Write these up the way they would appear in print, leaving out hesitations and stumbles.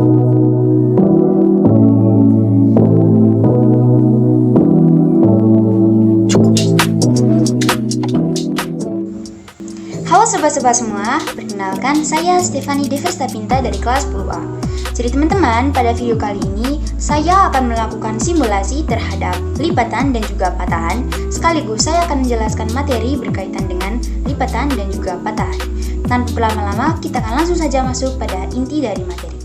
Halo sobat-sobat semua, perkenalkan saya Stefani Devesta Pinta dari kelas 10A. Jadi teman-teman, pada video kali ini saya akan melakukan simulasi terhadap lipatan dan juga patahan. Sekaligus saya akan menjelaskan materi berkaitan dengan lipatan dan juga patahan. Tanpa berlama-lama, kita akan langsung saja masuk pada inti dari materi.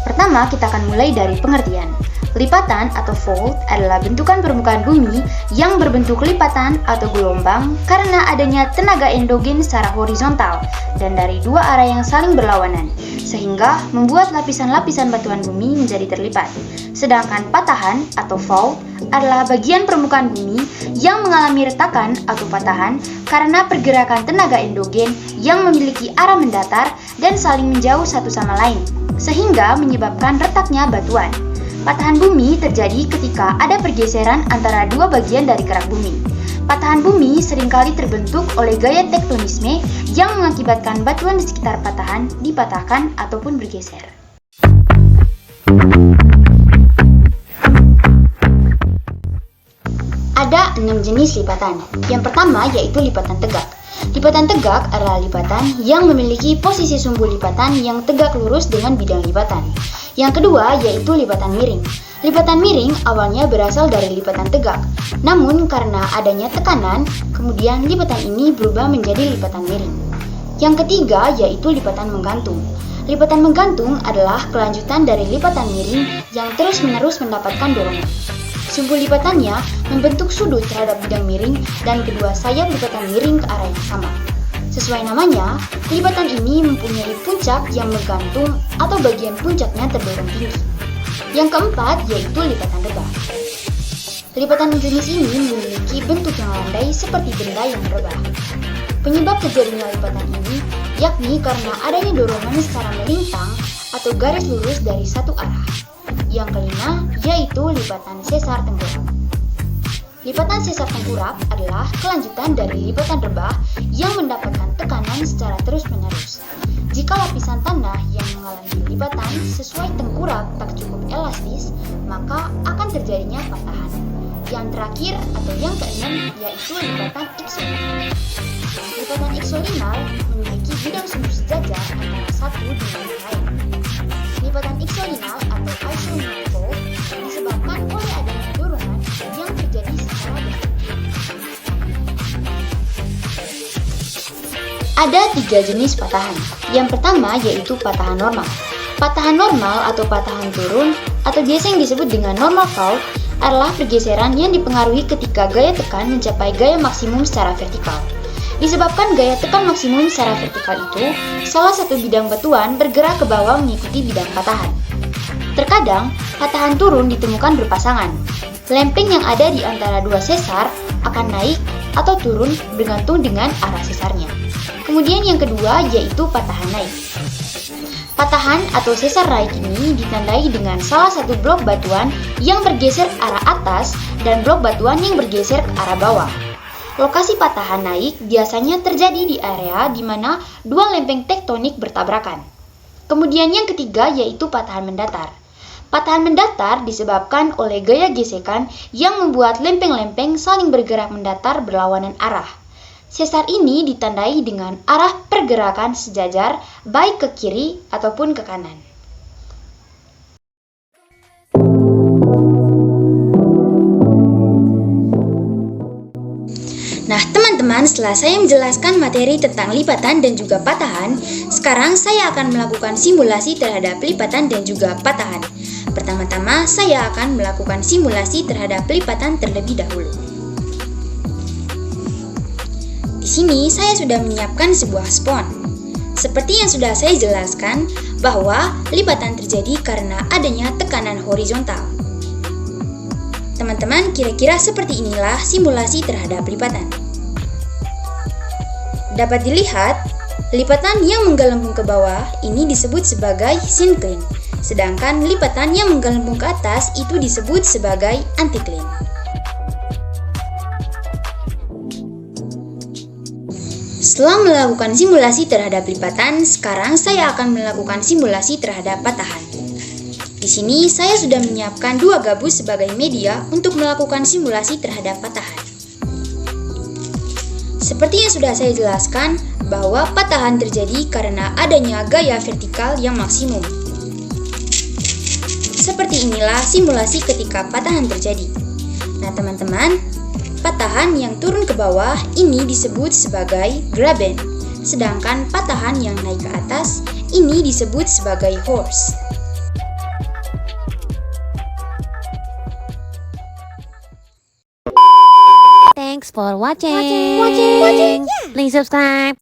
Pertama, kita akan mulai dari pengertian. Lipatan atau fold adalah bentukan permukaan bumi yang berbentuk lipatan atau gelombang karena adanya tenaga endogen secara horizontal dan dari dua arah yang saling berlawanan, sehingga membuat lapisan-lapisan batuan bumi menjadi terlipat. Sedangkan patahan atau fault adalah bagian permukaan bumi yang mengalami retakan atau patahan karena pergerakan tenaga endogen yang memiliki arah mendatar dan saling menjauh satu sama lain, sehingga menyebabkan retaknya batuan. Patahan bumi terjadi ketika ada pergeseran antara dua bagian dari kerak bumi. Patahan bumi seringkali terbentuk oleh gaya tektonisme yang mengakibatkan batuan di sekitar patahan dipatahkan ataupun bergeser. Ada 6 jenis lipatan. Yang pertama yaitu lipatan tegak. Lipatan tegak adalah lipatan yang memiliki posisi sumbu lipatan yang tegak lurus dengan bidang lipatan. Yang kedua yaitu lipatan miring. Lipatan miring awalnya berasal dari lipatan tegak, namun karena adanya tekanan, kemudian lipatan ini berubah menjadi lipatan miring. Yang ketiga yaitu lipatan menggantung. Lipatan menggantung adalah kelanjutan dari lipatan miring yang terus-menerus mendapatkan dorongan. Sumbu lipatannya membentuk sudut terhadap bidang miring dan kedua sayap lipatan miring ke arah yang sama. Sesuai namanya, lipatan ini mempunyai puncak yang menggantung atau bagian puncaknya terdorong tinggi. Yang keempat yaitu lipatan rebah. Lipatan jenis ini memiliki bentuk yang landai seperti benda yang rebah. Penyebab terjadinya lipatan ini yakni karena adanya dorongan secara melintang atau garis lurus dari satu arah. Yang kelima yaitu lipatan sesar tengkorak. Lipatan sesar tengkorak adalah kelanjutan dari lipatan rebah yang mendapatkan tekanan secara terus-menerus. Jika lapisan tanah yang mengalami lipatan sesuai tengkorak tak cukup elastis, maka akan terjadinya patahan. Yang terakhir atau yang keenam yaitu lipatan iksolinal. Lipatan iksolinal memiliki bidang sumbu sejajar antara satu dengan yang lain. Lipatan iksolinal atau isolinal fold disebabkan oleh adanya dorongan yang terjadi secara bergantian. Ada 3 jenis patahan. Yang pertama yaitu patahan normal. Patahan normal atau patahan turun atau biasa yang disebut dengan normal fault adalah pergeseran yang dipengaruhi ketika gaya tekan mencapai gaya maksimum secara vertikal. Disebabkan gaya tekan maksimum secara vertikal itu, salah satu bidang batuan bergerak ke bawah mengikuti bidang patahan. Terkadang, patahan turun ditemukan berpasangan. Lempeng yang ada di antara dua sesar akan naik atau turun bergantung dengan arah sesarnya. Kemudian yang kedua yaitu patahan naik. Patahan atau sesar naik ini ditandai dengan salah satu blok batuan yang bergeser ke arah atas dan blok batuan yang bergeser ke arah bawah. Lokasi patahan naik biasanya terjadi di area di mana dua lempeng tektonik bertabrakan. Kemudian yang ketiga yaitu patahan mendatar. Patahan mendatar disebabkan oleh gaya gesekan yang membuat lempeng-lempeng saling bergerak mendatar berlawanan arah. Sesar ini ditandai dengan arah pergerakan sejajar baik ke kiri ataupun ke kanan. Nah teman-teman, setelah saya menjelaskan materi tentang lipatan dan juga patahan, sekarang saya akan melakukan simulasi terhadap lipatan dan juga patahan. Pertama-tama, saya akan melakukan simulasi terhadap lipatan terlebih dahulu. Di sini saya sudah menyiapkan sebuah spon. Seperti yang sudah saya jelaskan, bahwa lipatan terjadi karena adanya tekanan horizontal. Teman-teman, kira-kira seperti inilah simulasi terhadap lipatan. Dapat dilihat, lipatan yang menggelembung ke bawah ini disebut sebagai syncline, sedangkan lipatan yang menggelembung ke atas itu disebut sebagai anticline. Setelah melakukan simulasi terhadap lipatan, sekarang saya akan melakukan simulasi terhadap patahan. Di sini saya sudah menyiapkan 2 gabus sebagai media untuk melakukan simulasi terhadap patahan. Seperti yang sudah saya jelaskan, bahwa patahan terjadi karena adanya gaya vertikal yang maksimum. Seperti inilah simulasi ketika patahan terjadi. Nah teman-teman, patahan yang turun ke bawah ini disebut sebagai graben, sedangkan patahan yang naik ke atas ini disebut sebagai horse. Thanks for watching. Please subscribe.